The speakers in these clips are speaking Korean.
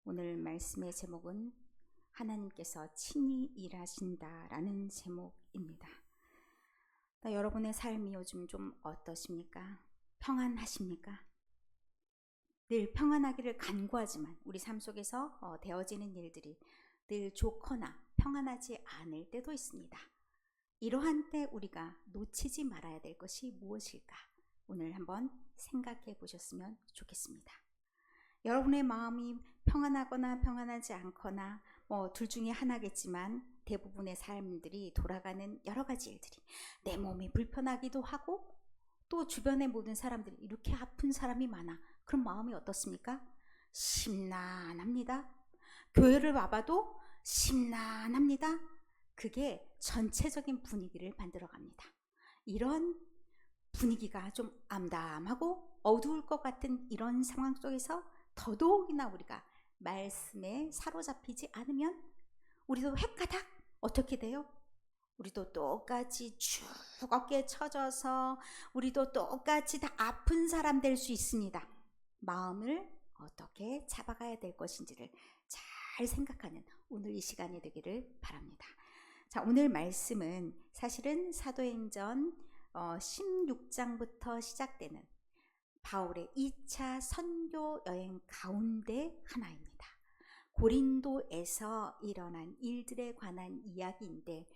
오늘 말씀의 제목은 하나님께서 친히 일하신다라는 제목입니다. 여러분의 삶이 요즘 좀 어떠십니까? 평안하십니까? 늘 평안하기를 간구하지만 우리 삶 속에서 되어지는 일들이 늘 좋거나 평안하지 않을 때도 있습니다. 이러한 때 우리가 놓치지 말아야 될 것이 무엇일까? 오늘 한번 생각해 보셨으면 좋겠습니다. 여러분의 마음이 평안하거나 평안하지 않거나 둘 중에 하나겠지만 대부분의 삶들이 돌아가는 여러 가지 일들이 내 몸이 불편하기도 하고 또 주변의 모든 사람들이 이렇게 아픈 사람이 많아. 그럼 마음이 어떻습니까? 심란합니다. 교회를 와봐도 심란합니다. 그게 전체적인 분위기를 만들어갑니다. 이런 분위기가 좀 암담하고 어두울 것 같은 이런 상황 속에서 더더욱이나 우리가 말씀에 사로잡히지 않으면 우리도 헷가닥 어떻게 돼요? 우리도 똑같이 쭉 어깨에 쳐져서 우리도 똑같이 다 아픈 사람 될 수 있습니다. 마음을 어떻게 잡아가야 될 것인지를 잘 생각하는 오늘 이 시간이 되기를 바랍니다. 자, 오늘 말씀은 사실은 사도행전 16장부터 시작되는 바울의 2차 선교 여행 가운데 하나입니다. 고린도에서 일어난 일들에 관한 이야기인데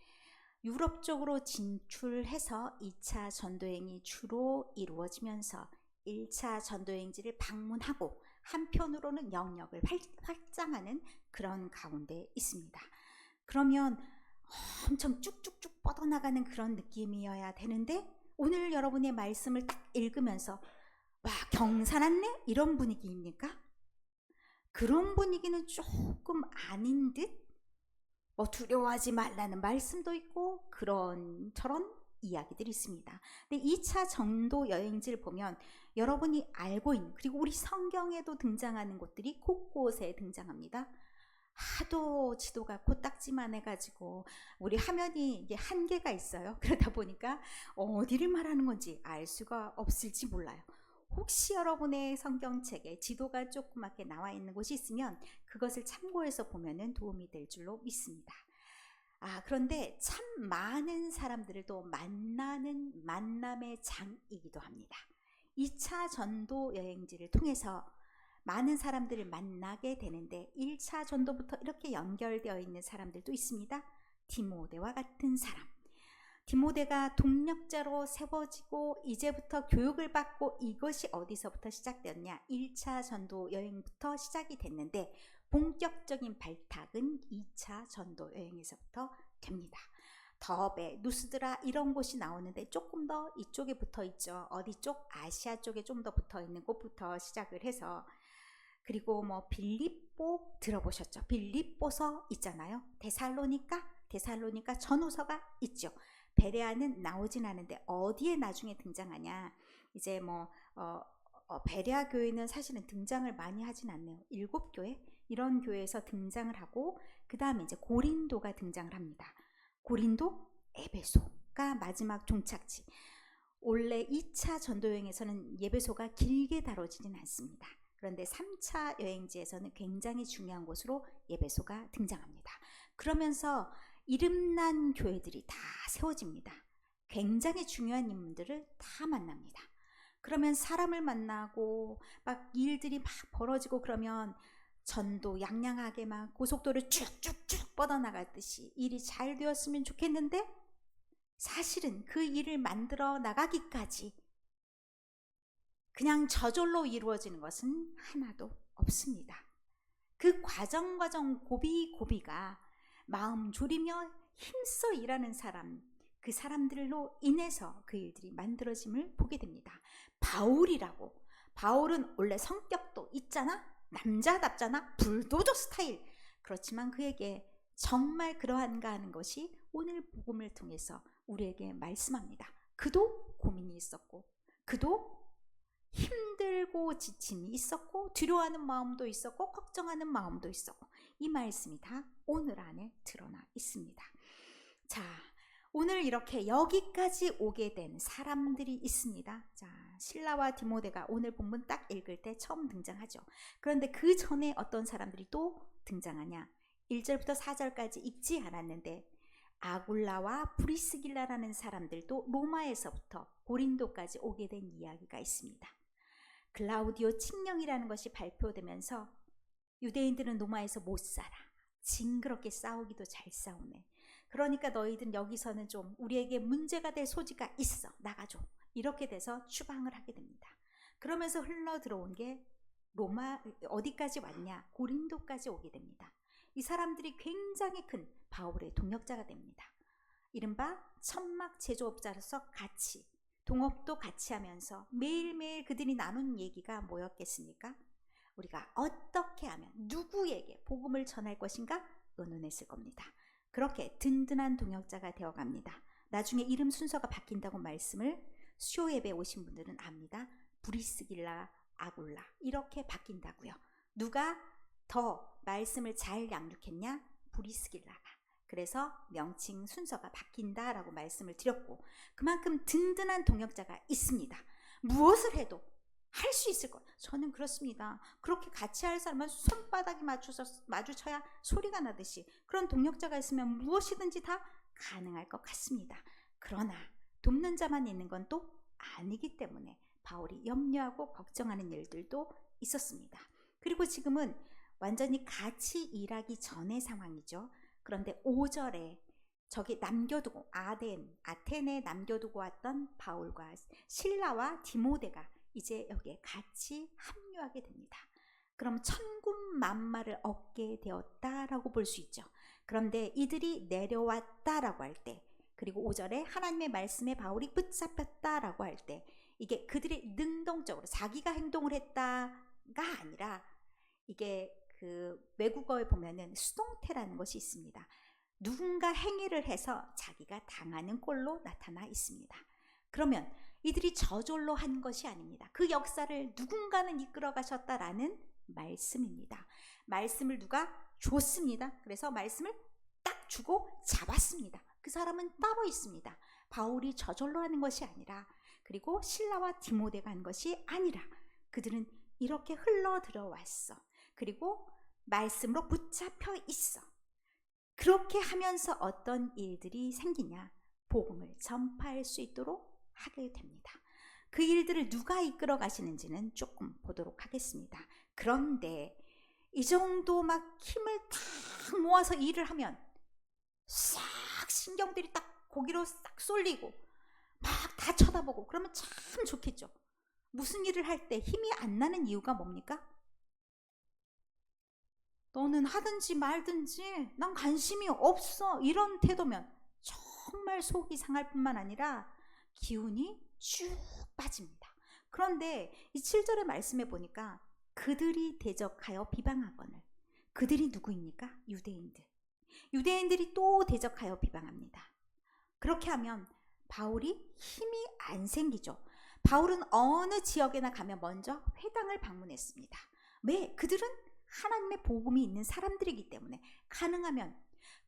유럽 쪽으로 진출해서 2차 전도여행이 주로 이루어지면서 1차 전도여행지를 방문하고 한편으로는 영역을 확장하는 그런 가운데 있습니다. 그러면 엄청 쭉쭉쭉 뻗어나가는 그런 느낌이어야 되는데 오늘 여러분의 말씀을 딱 읽으면서 와, 경사났네? 이런 분위기입니까? 그런 분위기는 조금 아닌 듯? 두려워하지 말라는 말씀도 있고 그런 저런 이야기들이 있습니다. 근데 2차 전도 여행지를 보면 여러분이 알고 있는 그리고 우리 성경에도 등장하는 곳들이 곳곳에 등장합니다. 하도 지도가 코딱지만 해가지고 우리 화면이 이게 한계가 있어요. 그러다 보니까 어디를 말하는 건지 알 수가 없을지 몰라요. 혹시 여러분의 성경책에 지도가 조그맣게 나와 있는 곳이 있으면 그것을 참고해서 보면 도움이 될 줄로 믿습니다. 그런데 참 많은 사람들을 또 만나는 만남의 장이기도 합니다. 2차 전도 여행지를 통해서 많은 사람들을 만나게 되는데 1차 전도부터 이렇게 연결되어 있는 사람들도 있습니다. 디모데와 같은 사람. 디모데가 동력자로 세워지고 이제부터 교육을 받고 이것이 어디서부터 시작되었냐? 1차 전도 여행부터 시작이 됐는데 본격적인 발탁은 2차 전도 여행에서부터 됩니다. 더베, 누스드라 이런 곳이 나오는데 조금 더 이쪽에 붙어 있죠. 어디 쪽? 아시아 쪽에 좀 더 붙어 있는 곳부터 시작을 해서 그리고 빌립보 들어보셨죠? 빌립보서 있잖아요. 데살로니가 전후서가 있죠. 베레아는 나오진 않은데 어디에 나중에 등장하냐? 이제 베레아 교회는 사실은 등장을 많이 하진 않네요. 7교회 이런 교회에서 등장을 하고 그 다음에 이제 고린도가 등장을 합니다. 고린도, 에베소가 마지막 종착지. 원래 2차 전도 여행에서는 에베소가 길게 다뤄지진 않습니다. 그런데 3차 여행지에서는 굉장히 중요한 곳으로 에베소가 등장합니다. 그러면서 이름난 교회들이 다 세워집니다. 굉장히 중요한 인물들을 다 만납니다. 그러면 사람을 만나고 막 일들이 막 벌어지고 그러면 전도 양양하게 막 고속도로 쭉쭉쭉 뻗어나가듯이 일이 잘 되었으면 좋겠는데 사실은 그 일을 만들어 나가기까지 그냥 저절로 이루어지는 것은 하나도 없습니다. 그 과정 고비가 마음 졸이며 힘써 일하는 사람, 그 사람들로 인해서 그 일들이 만들어짐을 보게 됩니다. 바울은 원래 성격도 있잖아, 남자답잖아, 불도저 스타일. 그렇지만 그에게 정말 그러한가 하는 것이 오늘 복음을 통해서 우리에게 말씀합니다. 그도 고민이 있었고 그도 힘들고 지침이 있었고 두려워하는 마음도 있었고 걱정하는 마음도 있었고 이 말씀이 다 오늘 안에 드러나 있습니다. 자, 오늘 이렇게 여기까지 오게 된 사람들이 있습니다. 자, 실라와 디모데가 오늘 본문 딱 읽을 때 처음 등장하죠. 그런데 그 전에 어떤 사람들이 또 등장하냐? 1절부터 4절까지 읽지 않았는데 아굴라와 브리스길라라는 사람들도 로마에서부터 고린도까지 오게 된 이야기가 있습니다. 글라우디오 칙령이라는 것이 발표되면서 유대인들은 로마에서 못 살아. 징그럽게 싸우기도 잘 싸우네. 그러니까 너희들은 여기서는 좀 우리에게 문제가 될 소지가 있어. 나가줘. 이렇게 돼서 추방을 하게 됩니다. 그러면서 흘러 들어온 게 로마 어디까지 왔냐? 고린도까지 오게 됩니다. 이 사람들이 굉장히 큰 바울의 동역자가 됩니다. 이른바 천막 제조업자로서 같이 동업도 같이 하면서 매일매일 그들이 나눈 얘기가 뭐였겠습니까? 우리가 어떻게 하면 누구에게 복음을 전할 것인가 의논했을 겁니다. 그렇게 든든한 동역자가 되어갑니다. 나중에 이름 순서가 바뀐다고 말씀을 수요 예배 오신 분들은 압니다. 브리스길라, 아굴라 이렇게 바뀐다고요. 누가 더 말씀을 잘 양육했냐? 브리스길라가. 그래서 명칭 순서가 바뀐다라고 말씀을 드렸고 그만큼 든든한 동역자가 있습니다. 무엇을 해도 할 수 있을 것. 저는 그렇습니다. 그렇게 같이 할 사람은 손바닥이 마주쳐야 소리가 나듯이 그런 동역자가 있으면 무엇이든지 다 가능할 것 같습니다. 그러나 돕는 자만 있는 건 또 아니기 때문에 바울이 염려하고 걱정하는 일들도 있었습니다. 그리고 지금은 완전히 같이 일하기 전의 상황이죠. 그런데 5절에 저기 남겨두고 아테네에 남겨두고 왔던 바울과 실라와 디모데가 이제 여기에 같이 합류하게 됩니다. 그럼 천군만마를 얻게 되었다라고 볼 수 있죠. 그런데 이들이 내려왔다라고 할 때 그리고 5절에 하나님의 말씀에 바울이 붙잡혔다라고 할 때 이게 그들이 능동적으로 자기가 행동을 했다가 아니라 이게 그 외국어에 보면은 수동태라는 것이 있습니다. 누군가 행위를 해서 자기가 당하는 꼴로 나타나 있습니다. 그러면 이들이 저절로 한 것이 아닙니다. 그 역사를 누군가는 이끌어 가셨다라는 말씀입니다. 말씀을 누가 줬습니다. 그래서 말씀을 딱 주고 잡았습니다. 그 사람은 따로 있습니다. 바울이 저절로 하는 것이 아니라 그리고 실라와 디모데가 한 것이 아니라 그들은 이렇게 흘러 들어왔어. 그리고 말씀으로 붙잡혀 있어. 그렇게 하면서 어떤 일들이 생기냐? 복음을 전파할 수 있도록 하게 됩니다. 그 일들을 누가 이끌어 가시는지는 조금 보도록 하겠습니다. 그런데 이 정도 막 힘을 딱 모아서 일을 하면 싹 신경들이 딱 거기로 싹 쏠리고 막 다 쳐다보고 그러면 참 좋겠죠. 무슨 일을 할 때 힘이 안 나는 이유가 뭡니까? 너는 하든지 말든지 난 관심이 없어 이런 태도면 정말 속이 상할 뿐만 아니라 기운이 쭉 빠집니다. 그런데 이 7절의 말씀에 보니까 그들이 대적하여 비방하거늘. 그들이 누구입니까? 유대인들. 유대인들이 또 대적하여 비방합니다. 그렇게 하면 바울이 힘이 안 생기죠. 바울은 어느 지역에나 가면 먼저 회당을 방문했습니다. 왜? 그들은 하나님의 복음이 있는 사람들이기 때문에 가능하면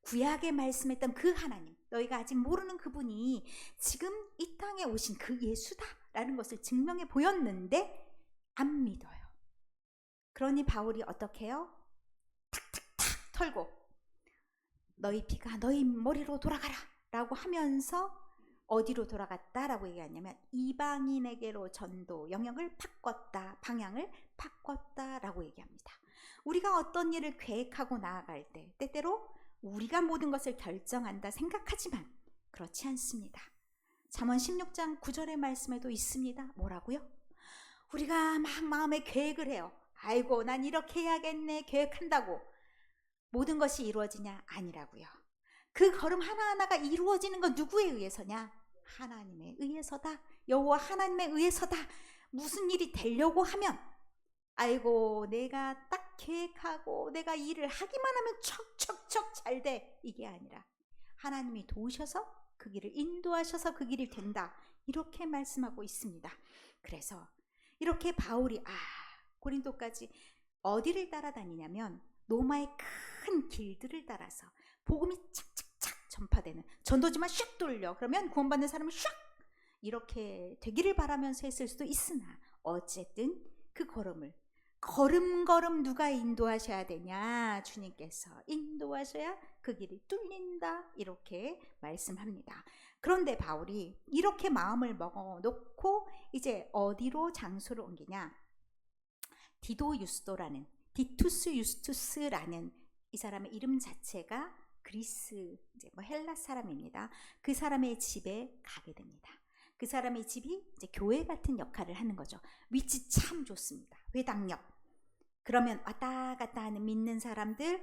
구약에 말씀했던 그 하나님, 너희가 아직 모르는 그분이 지금 이 땅에 오신 그 예수다라는 것을 증명해 보였는데 안 믿어요. 그러니 바울이 어떻게 해요? 탁탁탁 털고 너희 피가 너희 머리로 돌아가라 라고 하면서 어디로 돌아갔다라고 얘기하냐면 이방인에게로 전도 영역을 바꿨다, 방향을 바꿨다라고 얘기합니다. 우리가 어떤 일을 계획하고 나아갈 때 때때로 우리가 모든 것을 결정한다 생각하지만 그렇지 않습니다. 잠언 16장 9절의 말씀에도 있습니다. 뭐라고요? 우리가 막 마음에 계획을 해요. 아이고 난 이렇게 해야겠네 계획한다고 모든 것이 이루어지냐? 아니라고요. 그 걸음 하나하나가 이루어지는 건 누구에 의해서냐? 하나님에 의해서다. 여호와 하나님에 의해서다. 무슨 일이 되려고 하면 아이고 내가 딱 계획하고 내가 일을 하기만 하면 척척척 잘 돼. 이게 아니라 하나님이 도우셔서 그 길을 인도하셔서 그 길이 된다. 이렇게 말씀하고 있습니다. 그래서 이렇게 바울이 고린도까지 어디를 따라다니냐면 로마의 큰 길들을 따라서 복음이 착착착 전파되는, 전도지만 샥 돌려, 그러면 구원받는 사람은 샥 이렇게 되기를 바라면서 했을 수도 있으나, 어쨌든 그 걸음을 걸음걸음 누가 인도하셔야 되냐? 주님께서 인도하셔야 그 길이 뚫린다, 이렇게 말씀합니다. 그런데 바울이 이렇게 마음을 먹어놓고 이제 어디로 장소를 옮기냐? 디투스 유스투스라는 이 사람의 이름 자체가 그리스, 이제 헬라 사람입니다. 그 사람의 집에 가게 됩니다. 그 사람의 집이 이제 교회 같은 역할을 하는 거죠. 위치 참 좋습니다. 회당역. 그러면 왔다 갔다 하는 믿는 사람들,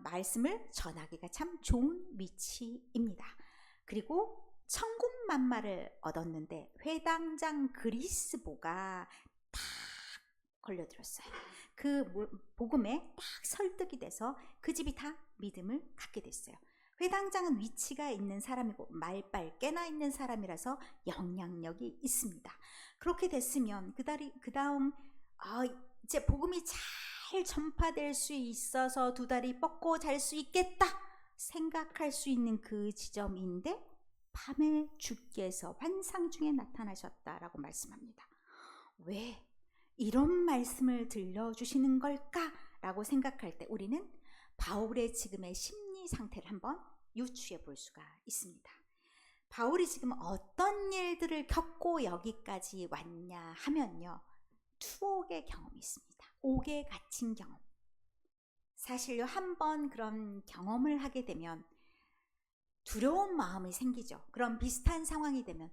말씀을 전하기가 참 좋은 위치입니다. 그리고 천군만마를 얻었는데 회당장 그리스보가 딱 걸려들었어요. 그 복음에 딱 설득이 돼서 그 집이 다 믿음을 갖게 됐어요. 회당장은 위치가 있는 사람이고 말빨 깨나 있는 사람이라서 영향력이 있습니다. 그렇게 됐으면 그 다음 이제 복음이 잘 전파될 수 있어서 두 다리 뻗고 잘 수 있겠다 생각할 수 있는 그 지점인데, 밤에 주께서 환상 중에 나타나셨다라고 말씀합니다. 왜 이런 말씀을 들려주시는 걸까라고 생각할 때 우리는 바울의 지금의 심리 상태를 한번 유추해 볼 수가 있습니다. 바울이 지금 어떤 일들을 겪고 여기까지 왔냐 하면요, 투옥의 경험이 있습니다. 옥에 갇힌 경험. 사실요, 한번 그런 경험을 하게 되면 두려운 마음이 생기죠. 그런 비슷한 상황이 되면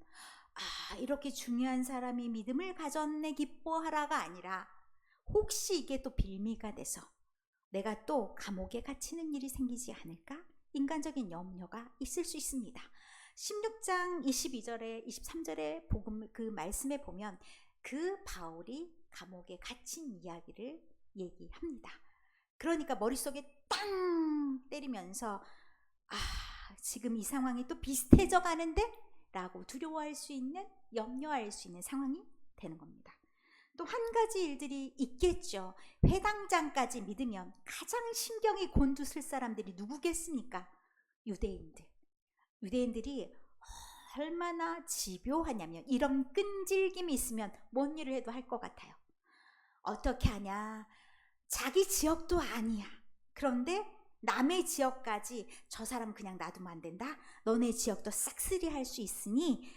이렇게 중요한 사람이 믿음을 가졌네 기뻐하라가 아니라, 혹시 이게 또 빌미가 돼서 내가 또 감옥에 갇히는 일이 생기지 않을까? 인간적인 염려가 있을 수 있습니다. 16장 22절에 23절에 복음 그 말씀에 보면 그 바울이 감옥에 갇힌 이야기를 얘기합니다. 그러니까 머릿속에 땅 때리면서 지금 이 상황이 또 비슷해져 가는데? 라고 두려워할 수 있는, 염려할 수 있는 상황이 되는 겁니다. 또 한 가지 일들이 있겠죠. 회당장까지 믿으면 가장 신경이 곤두설 사람들이 누구겠습니까? 유대인들이 얼마나 집요하냐면, 이런 끈질김이 있으면 뭔 일을 해도 할 것 같아요. 어떻게 하냐? 자기 지역도 아니야. 그런데 남의 지역까지 저 사람 그냥 놔두면 안 된다. 너네 지역도 싹쓸이 할 수 있으니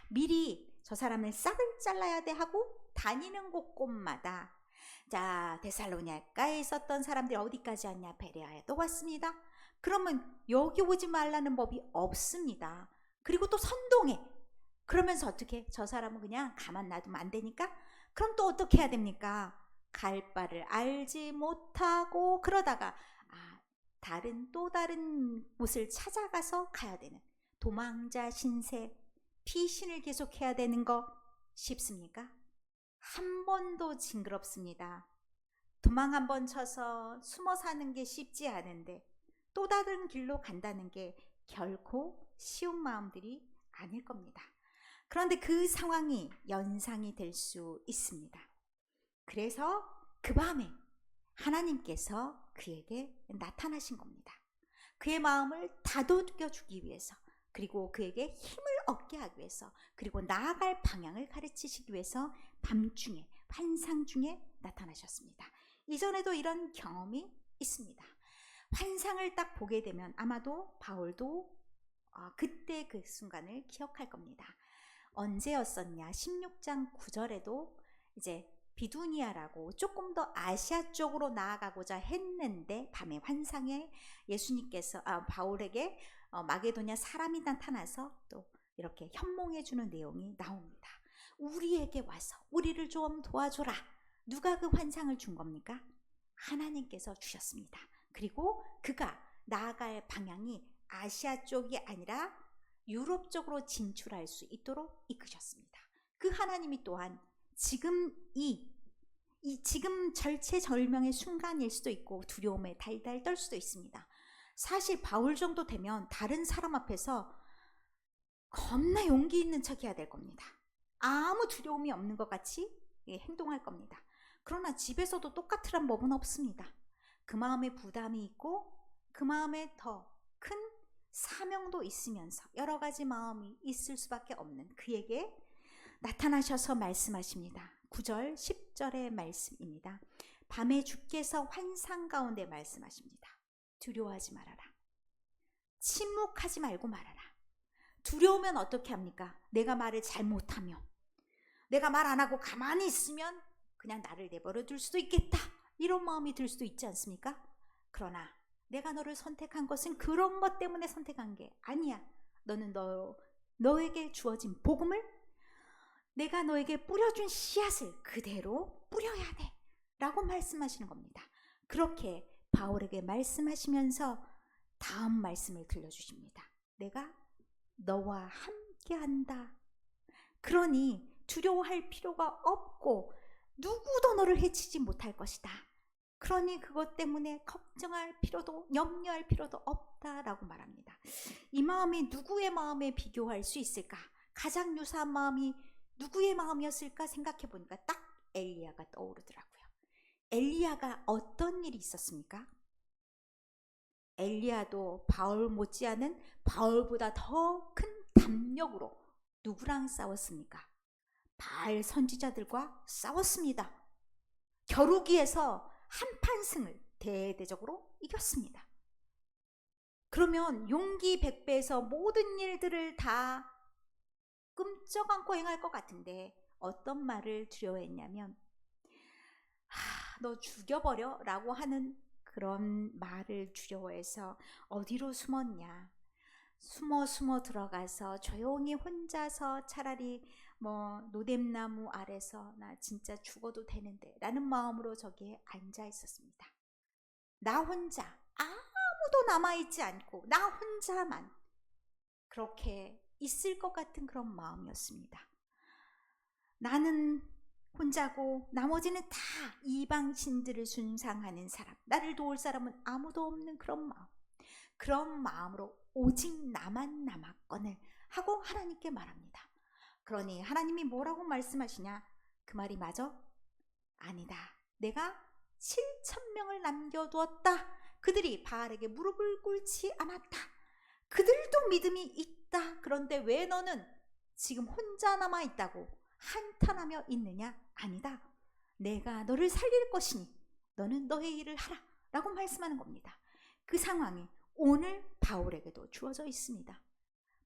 미리 저 사람을 싹을 잘라야 돼 하고 다니는 곳곳마다, 자, 데살로니가에 있었던 사람들이 어디까지 왔냐? 베레아에도 왔습니다. 그러면 여기 오지 말라는 법이 없습니다. 그리고 또 선동해. 그러면서 어떻게? 저 사람은 그냥 가만 놔두면 안 되니까? 그럼 또 어떻게 해야 됩니까? 갈 바를 알지 못하고 그러다가 또 다른 곳을 찾아가서 가야 되는 도망자 신세, 피신을 계속해야 되는 거 쉽습니까? 한 번도 징그럽습니다. 도망 한 번 쳐서 숨어 사는 게 쉽지 않은데 또 다른 길로 간다는 게 결코 쉬운 마음들이 아닐 겁니다. 그런데 그 상황이 연상이 될 수 있습니다. 그래서 그 밤에 하나님께서 그에게 나타나신 겁니다. 그의 마음을 다독여주기 위해서, 그리고 그에게 힘을 얻게 하기 위해서, 그리고 나아갈 방향을 가르치시기 위해서 밤중에, 환상 중에 나타나셨습니다. 이전에도 이런 경험이 있습니다. 환상을 딱 보게 되면 아마도 바울도 그때 그 순간을 기억할 겁니다. 언제였었냐? 16장 9절에도 이제 비두니아라고 조금 더 아시아 쪽으로 나아가고자 했는데, 밤에 환상에 예수님께서 바울에게 마게도냐 사람이 나타나서 또 이렇게 현몽해 주는 내용이 나옵니다. 우리에게 와서 우리를 좀 도와줘라. 누가 그 환상을 준 겁니까? 하나님께서 주셨습니다. 그리고 그가 나아갈 방향이 아시아 쪽이 아니라 유럽 쪽으로 진출할 수 있도록 이끄셨습니다. 그 하나님이 또한 지금 지금 절체절명의 순간일 수도 있고 두려움에 달달 떨 수도 있습니다. 사실 바울 정도 되면 다른 사람 앞에서 겁나 용기 있는 척 해야 될 겁니다. 아무 두려움이 없는 것 같이 행동할 겁니다. 그러나 집에서도 똑같으란 법은 없습니다. 그 마음에 부담이 있고 그 마음에 더 큰 사명도 있으면서 여러 가지 마음이 있을 수밖에 없는 그에게 나타나셔서 말씀하십니다. 9절 10절의 말씀입니다. 밤에 주께서 환상 가운데 말씀하십니다. 두려워하지 말아라. 침묵하지 말고 말아라. 두려우면 어떻게 합니까? 내가 말을 잘못하면, 내가 말 안 하고 가만히 있으면 그냥 나를 내버려 둘 수도 있겠다, 이런 마음이 들 수도 있지 않습니까? 그러나 내가 너를 선택한 것은 그런 것 때문에 선택한 게 아니야. 너는 너에게 주어진 복음을, 내가 너에게 뿌려준 씨앗을 그대로 뿌려야 돼 라고 말씀하시는 겁니다. 그렇게 바울에게 말씀하시면서 다음 말씀을 들려주십니다. 내가 너와 함께한다. 그러니 두려워할 필요가 없고 누구도 너를 해치지 못할 것이다. 그러니 그것 때문에 걱정할 필요도, 염려할 필요도 없다라고 말합니다. 이 마음이 누구의 마음에 비교할 수 있을까? 가장 유사한 마음이 누구의 마음이었을까 생각해 보니까 딱 엘리야가 떠오르더라고요. 엘리야가 어떤 일이 있었습니까? 엘리야도 바울 못지않은, 바울보다 더 큰 담력으로 누구랑 싸웠습니까? 바알 선지자들과 싸웠습니다. 겨루기에서 한판승을 대대적으로 이겼습니다. 그러면 용기 백배에서 모든 일들을 다 끔쩍 않고 행할 것 같은데 어떤 말을 두려워했냐면, 너 죽여버려 라고 하는 그런 말을 두려워해서 어디로 숨었냐, 숨어 들어가서 조용히 혼자서 차라리 노뎀나무 아래서 나 진짜 죽어도 되는데 라는 마음으로 저기에 앉아 있었습니다. 나 혼자, 아무도 남아있지 않고 나 혼자만 그렇게 있을 것 같은 그런 마음이었습니다. 나는 혼자고 나머지는 다 이방 신들을 숭상하는 사람, 나를 도울 사람은 아무도 없는 그런 마음, 그런 마음으로 오직 나만 남았거늘 하고 하나님께 말합니다. 그러니 하나님이 뭐라고 말씀하시냐? 그 말이 맞아? 아니다. 내가 7,000명을 남겨두었다. 그들이 바알에게 무릎을 꿇지 않았다. 그들도 믿음이 있다. 그런데 왜 너는 지금 혼자 남아있다고 한탄하며 있느냐? 아니다. 내가 너를 살릴 것이니 너는 너의 일을 하라 라고 말씀하는 겁니다. 그 상황이 오늘 바울에게도 주어져 있습니다.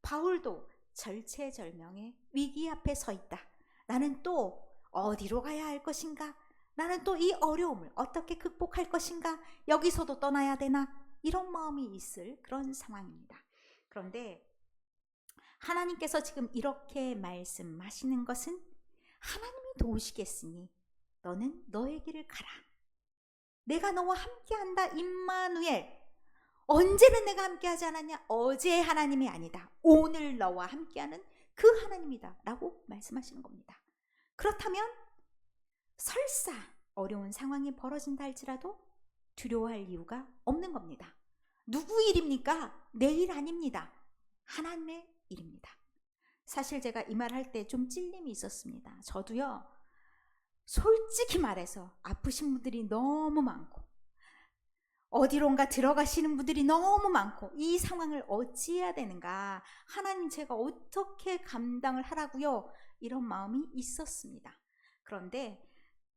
바울도 절체절명의 위기 앞에 서 있다. 나는 또 어디로 가야 할 것인가? 나는 또 이 어려움을 어떻게 극복할 것인가? 여기서도 떠나야 되나? 이런 마음이 있을 그런 상황입니다. 그런데 하나님께서 지금 이렇게 말씀하시는 것은 하나님이 도우시겠으니 너는 너의 길을 가라. 내가 너와 함께한다. 임마누엘. 언제는 내가 함께하지 않았냐? 어제의 하나님이 아니다. 오늘 너와 함께하는 그 하나님이다 라고 말씀하시는 겁니다. 그렇다면 설사 어려운 상황이 벌어진다 할지라도 두려워할 이유가 없는 겁니다. 누구 일입니까? 내 일 아닙니다. 하나님의 일입니다. 사실 제가 이 말 할 때 좀 찔림이 있었습니다. 저도요, 솔직히 말해서 아프신 분들이 너무 많고 어디론가 들어가시는 분들이 너무 많고 이 상황을 어찌해야 되는가, 하나님 제가 어떻게 감당을 하라고요, 이런 마음이 있었습니다. 그런데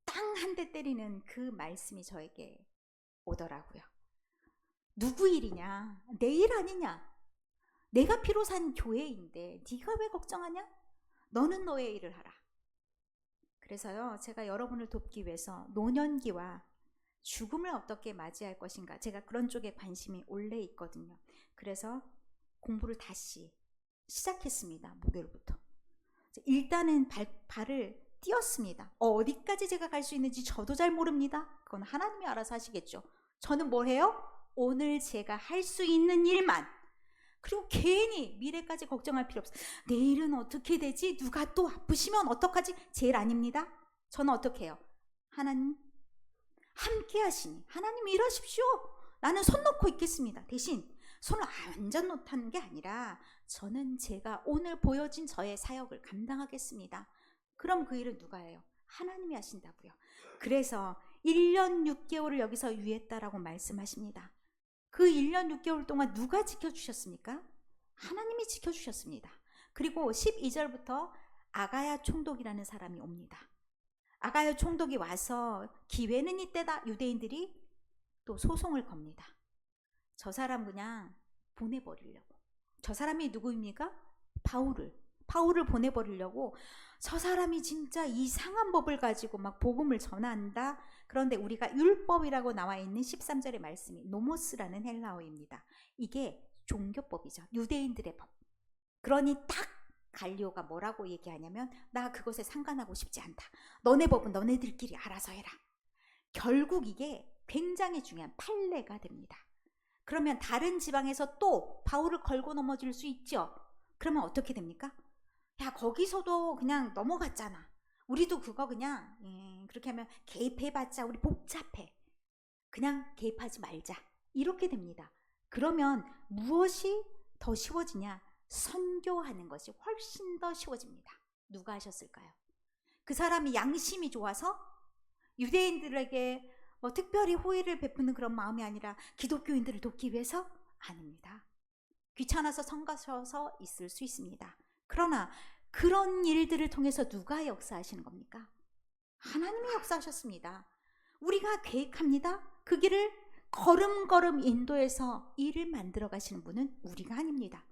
땅 한 대 때리는 그 말씀이 저에게 오더라고요. 누구 일이냐? 내 일 아니냐? 내가 피로 산 교회인데 네가 왜 걱정하냐? 너는 너의 일을 하라. 그래서요, 제가 여러분을 돕기 위해서 노년기와 죽음을 어떻게 맞이할 것인가, 제가 그런 쪽에 관심이 원래 있거든요. 그래서 공부를 다시 시작했습니다. 목요일부터. 일단은 발을 띄었습니다. 어디까지 제가 갈 수 있는지 저도 잘 모릅니다. 그건 하나님이 알아서 하시겠죠. 저는 뭘 해요? 오늘 제가 할 수 있는 일만. 그리고 괜히 미래까지 걱정할 필요 없어요. 내일은 어떻게 되지? 누가 또 아프시면 어떡하지? 제일 아닙니다. 저는 어떻게 해요? 하나님 함께 하시니 하나님 일하십시오. 나는 손 놓고 있겠습니다. 대신 손을 완전 놓다는 게 아니라 저는 제가 오늘 보여진 저의 사역을 감당하겠습니다. 그럼 그 일은 누가 해요? 하나님이 하신다고요. 그래서 1년 6개월을 여기서 유했다라고 말씀하십니다. 그 1년 6개월 동안 누가 지켜주셨습니까? 하나님이 지켜주셨습니다. 그리고 12절부터 아가야 총독이라는 사람이 옵니다. 아가야 총독이 와서 기회는 이때다. 유대인들이 또 소송을 겁니다. 저 사람 그냥 보내버리려고. 저 사람이 누구입니까? 바울을 보내버리려고. 저 사람이 진짜 이상한 법을 가지고 막 복음을 전한다. 그런데 우리가 율법이라고 나와 있는 13절의 말씀이 노모스라는 헬라어입니다. 이게 종교법이죠. 유대인들의 법. 그러니 딱 갈리오가 뭐라고 얘기하냐면 나 그것에 상관하고 싶지 않다. 너네 법은 너네들끼리 알아서 해라. 결국 이게 굉장히 중요한 판례가 됩니다. 그러면 다른 지방에서 또 바울을 걸고 넘어질 수 있죠. 그러면 어떻게 됩니까? 야, 거기서도 그냥 넘어갔잖아. 우리도 그거 그냥 그렇게 하면 개입해봤자 우리 복잡해. 그냥 개입하지 말자. 이렇게 됩니다. 그러면 무엇이 더 쉬워지냐? 선교하는 것이 훨씬 더 쉬워집니다. 누가 하셨을까요? 그 사람이 양심이 좋아서 유대인들에게 특별히 호의를 베푸는 그런 마음이 아니라 기독교인들을 돕기 위해서? 아닙니다. 귀찮아서 성 가셔서 있을 수 있습니다. 그러나 그런 일들을 통해서 누가 역사하시는 겁니까? 하나님이 역사하셨습니다. 우리가 계획합니다. 그 길을 걸음걸음 인도해서 일을 만들어 가시는 분은 우리가 아닙니다.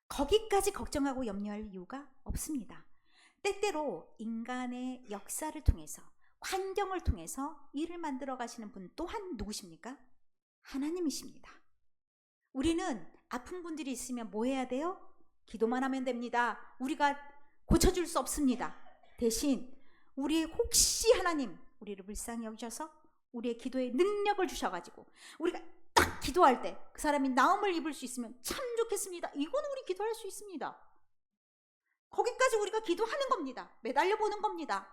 거기까지 걱정하고 염려할 이유가 없습니다. 때때로 인간의 역사를 통해서 환경을 통해서 일을 만들어 가시는 분 또한 누구십니까? 하나님이십니다. 우리는 아픈 분들이 있으면 뭐 해야 돼요? 기도만 하면 됩니다. 우리가 고쳐줄 수 없습니다. 대신 우리 혹시 하나님 우리를 불쌍히 여기셔서 우리의 기도에 능력을 주셔가지고 우리가 딱 기도할 때 그 사람이 나음을 입을 수 있으면 참 좋겠습니다. 이거는 우리 기도할 수 있습니다. 거기까지 우리가 기도하는 겁니다. 매달려 보는 겁니다.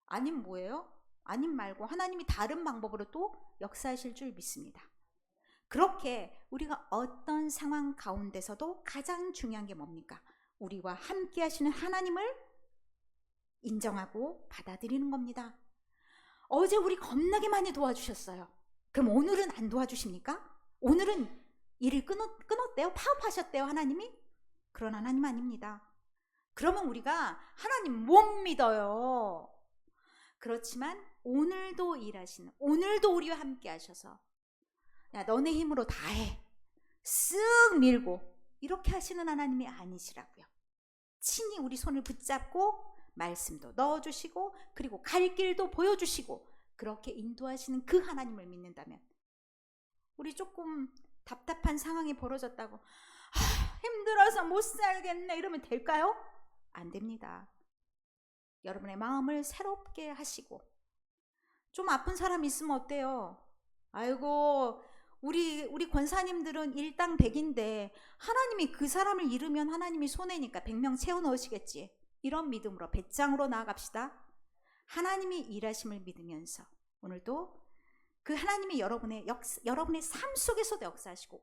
아님 뭐예요? 아님 말고 하나님이 다른 방법으로 또 역사하실 줄 믿습니다. 그렇게 우리가 어떤 상황 가운데서도 가장 중요한 게 뭡니까? 우리와 함께 하시는 하나님을 인정하고 받아들이는 겁니다. 어제 우리 겁나게 많이 도와주셨어요. 그럼 오늘은 안 도와주십니까? 오늘은 일을 끊었대요? 파업하셨대요, 하나님이? 그런 하나님 아닙니다. 그러면 우리가 하나님 못 믿어요. 그렇지만 오늘도 일하시는, 오늘도 우리와 함께 하셔서 야, 너네 힘으로 다 해. 쓱 밀고 이렇게 하시는 하나님이 아니시라고요. 친히 우리 손을 붙잡고 말씀도 넣어주시고 그리고 갈 길도 보여주시고 그렇게 인도하시는 그 하나님을 믿는다면 우리 조금 답답한 상황이 벌어졌다고 힘들어서 못 살겠네 이러면 될까요? 안 됩니다. 여러분의 마음을 새롭게 하시고 좀 아픈 사람 있으면 어때요? 아이고 우리 권사님들은 일당백인데 하나님이 그 사람을 잃으면 하나님이 손해니까 100명 채워 넣으시겠지. 이런 믿음으로 배짱으로 나아갑시다. 하나님이 일하심을 믿으면서 오늘도 그 하나님이 여러분의 삶 속에서도 역사하시고